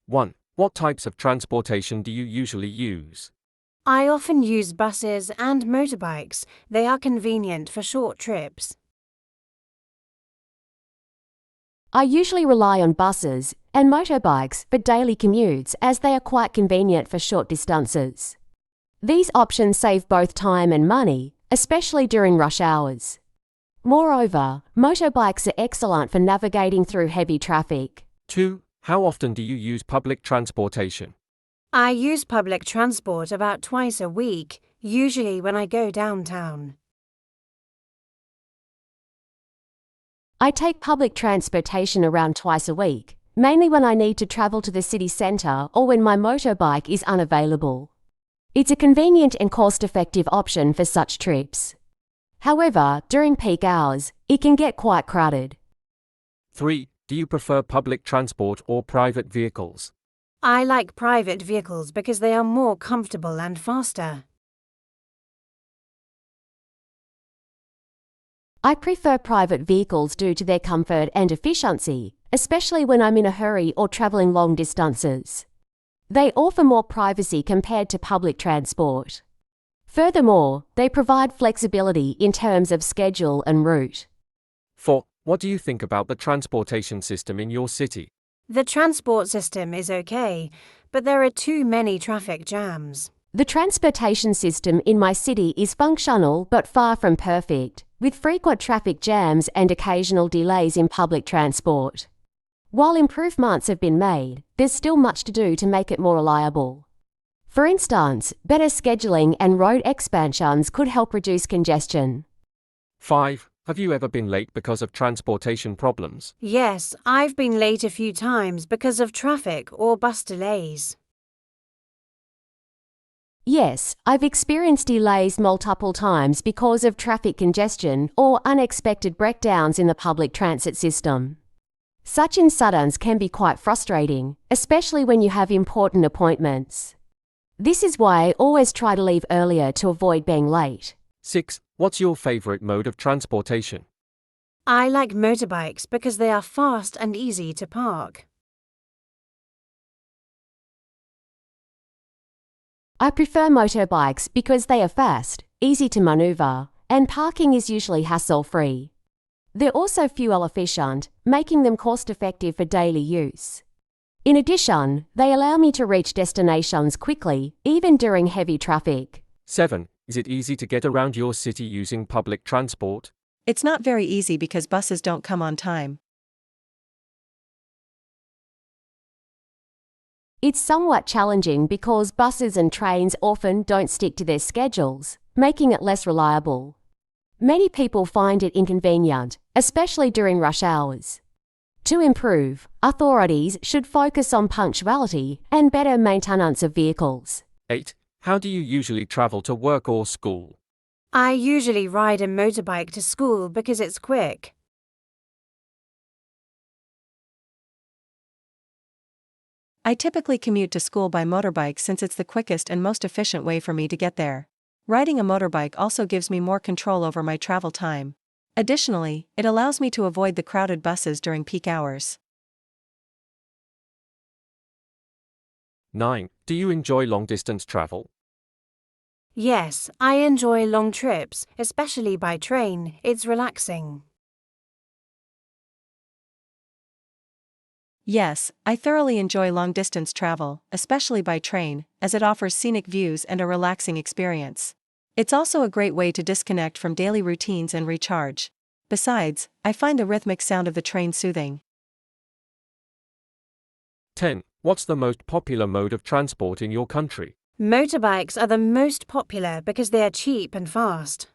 1. What types of transportation do you usually use? I often use buses and motorbikes. They are convenient for short trips. I usually rely on buses and motorbikes for daily commutes as they are quite convenient for short distances. These options save both time and money, especially during rush hours. Moreover, motorbikes are excellent for navigating through heavy traffic. 2. How often do you use public transportation? I use public transport about twice a week, usually when I go downtown. I take public transportation around twice a week, mainly when I need to travel to the city centre or when my motorbike is unavailable. It's a convenient and cost-effective option for such trips. However, during peak hours, it can get quite crowded. 3. Do you prefer public transport or private vehicles? I like private vehicles because they are more comfortable and faster. I prefer private vehicles due to their comfort and efficiency, especially when I'm in a hurry or travelling long distances. They offer more privacy compared to public transport. Furthermore, they provide flexibility in terms of schedule and route. 4. What do you think about the transportation system in your city? The transport system is okay, but there are too many traffic jams. The transportation system in my city is functional but far from perfect, with frequent traffic jams and occasional delays in public transport. While improvements have been made, there's still much to do to make it more reliable. For instance, better scheduling and road expansions could help reduce congestion. 5. Have you ever been late because of transportation problems? Yes, I've been late a few times because of traffic or bus delays. Yes, I've experienced delays multiple times because of traffic congestion or unexpected breakdowns in the public transit system. Such incidents can be quite frustrating, especially when you have important appointments. This is why I always try to leave earlier to avoid being late. 6. What's your favorite mode of transportation? I like motorbikes because they are fast and easy to park. I prefer motorbikes because they are fast, easy to maneuver, and parking is usually hassle-free. They're also fuel efficient, making them cost-effective for daily use. In addition, they allow me to reach destinations quickly, even during heavy traffic. 7. Is it easy to get around your city using public transport? It's not very easy because buses don't come on time. It's somewhat challenging because buses and trains often don't stick to their schedules, making it less reliable. Many people find it inconvenient, especially during rush hours. To improve, authorities should focus on punctuality and better maintenance of vehicles. 8. How do you usually travel to work or school? I usually ride a motorbike to school because it's quick. I typically commute to school by motorbike since it's the quickest and most efficient way for me to get there. Riding a motorbike also gives me more control over my travel time. Additionally, it allows me to avoid the crowded buses during peak hours. 9. Do you enjoy long-distance travel? Yes, I enjoy long trips, especially by train. It's relaxing. Yes, I thoroughly enjoy long-distance travel, especially by train, as it offers scenic views and a relaxing experience. It's also a great way to disconnect from daily routines and recharge. Besides, I find the rhythmic sound of the train soothing. 10. What's the most popular mode of transport in your country? Motorbikes are the most popular because they are cheap and fast.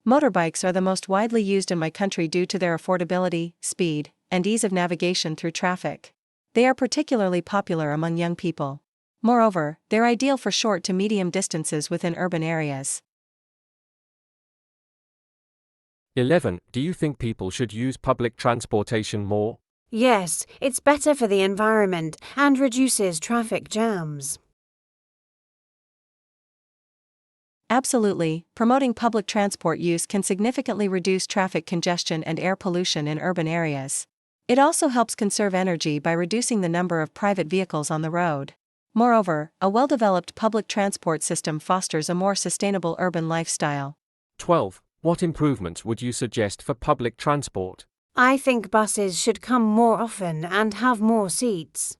Motorbikes are the most widely used in my country due to their affordability, speed, and ease of navigation through traffic. They are particularly popular among young people. Moreover, they're ideal for short to medium distances within urban areas. 11. Do you think people should use public transportation more? Yes, it's better for the environment and reduces traffic jams. Absolutely, promoting public transport use can significantly reduce traffic congestion and air pollution in urban areas. It also helps conserve energy by reducing the number of private vehicles on the road. Moreover, a well-developed public transport system fosters a more sustainable urban lifestyle. 12. What improvements would you suggest for public transport? I think buses should come more often and have more seats.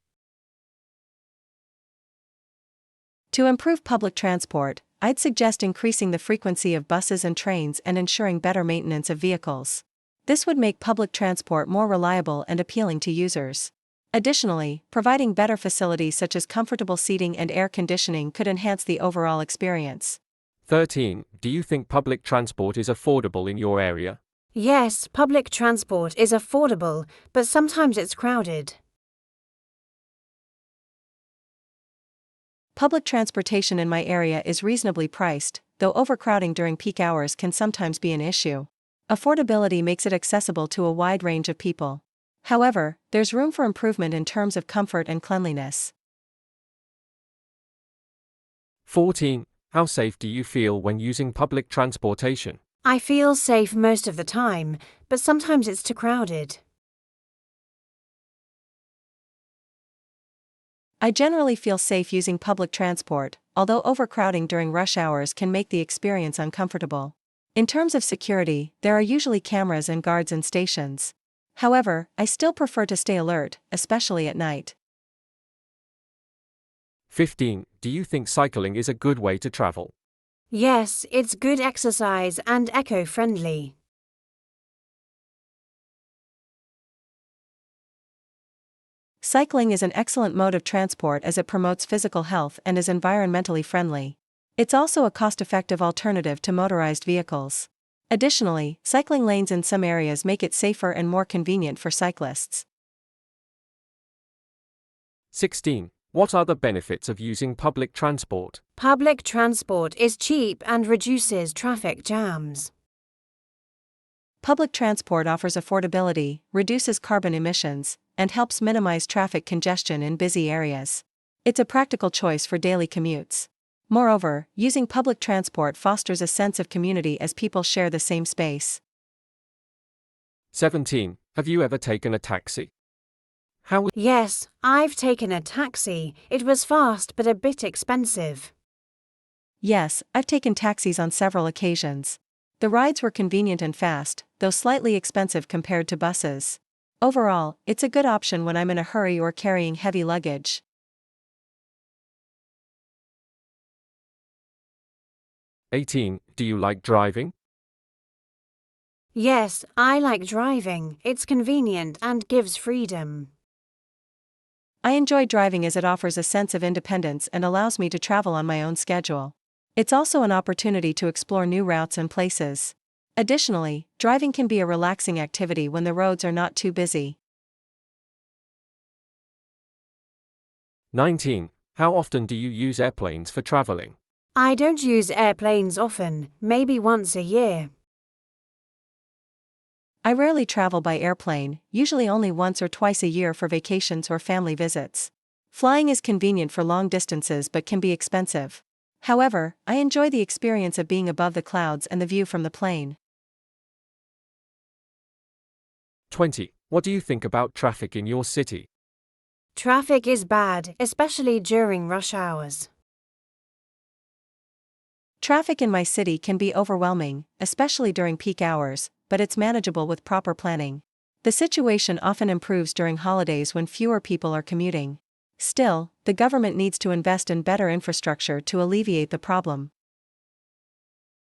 To improve public transport, I'd suggest increasing the frequency of buses and trains and ensuring better maintenance of vehicles. This would make public transport more reliable and appealing to users. Additionally, providing better facilities such as comfortable seating and air conditioning could enhance the overall experience. 13. Do you think public transport is affordable in your area? Yes, public transport is affordable, but sometimes it's crowded. Public transportation in my area is reasonably priced, though overcrowding during peak hours can sometimes be an issue. Affordability makes it accessible to a wide range of people. However, there's room for improvement in terms of comfort and cleanliness. 14. How safe do you feel when using public transportation? I feel safe most of the time, but sometimes it's too crowded. I generally feel safe using public transport, although overcrowding during rush hours can make the experience uncomfortable. In terms of security, there are usually cameras and guards in stations. However, I still prefer to stay alert, especially at night. 15. Do you think cycling is a good way to travel? Yes, it's good exercise and eco-friendly. Cycling is an excellent mode of transport as it promotes physical health and is environmentally friendly. It's also a cost-effective alternative to motorized vehicles. Additionally, cycling lanes in some areas make it safer and more convenient for cyclists. 16. What are the benefits of using public transport? Public transport is cheap and reduces traffic jams. Public transport offers affordability, reduces carbon emissions, and helps minimize traffic congestion in busy areas. It's a practical choice for daily commutes. Moreover, using public transport fosters a sense of community as people share the same space. 17. Have you ever taken a taxi? Yes, I've taken a taxi. It was fast but a bit expensive. Yes, I've taken taxis on several occasions. The rides were convenient and fast, though slightly expensive compared to buses. Overall, it's a good option when I'm in a hurry or carrying heavy luggage. 18. Do you like driving? Yes, I like driving. It's convenient and gives freedom. I enjoy driving as it offers a sense of independence and allows me to travel on my own schedule. It's also an opportunity to explore new routes and places. Additionally, driving can be a relaxing activity when the roads are not too busy. 19. How often do you use airplanes for traveling? I don't use airplanes often, maybe once a year. I rarely travel by airplane, usually only once or twice a year for vacations or family visits. Flying is convenient for long distances but can be expensive. However, I enjoy the experience of being above the clouds and the view from the plane. 20. What do you think about traffic in your city? Traffic is bad, especially during rush hours. Traffic in my city can be overwhelming, especially during peak hours, but it's manageable with proper planning. The situation often improves during holidays when fewer people are commuting. Still, the government needs to invest in better infrastructure to alleviate the problem.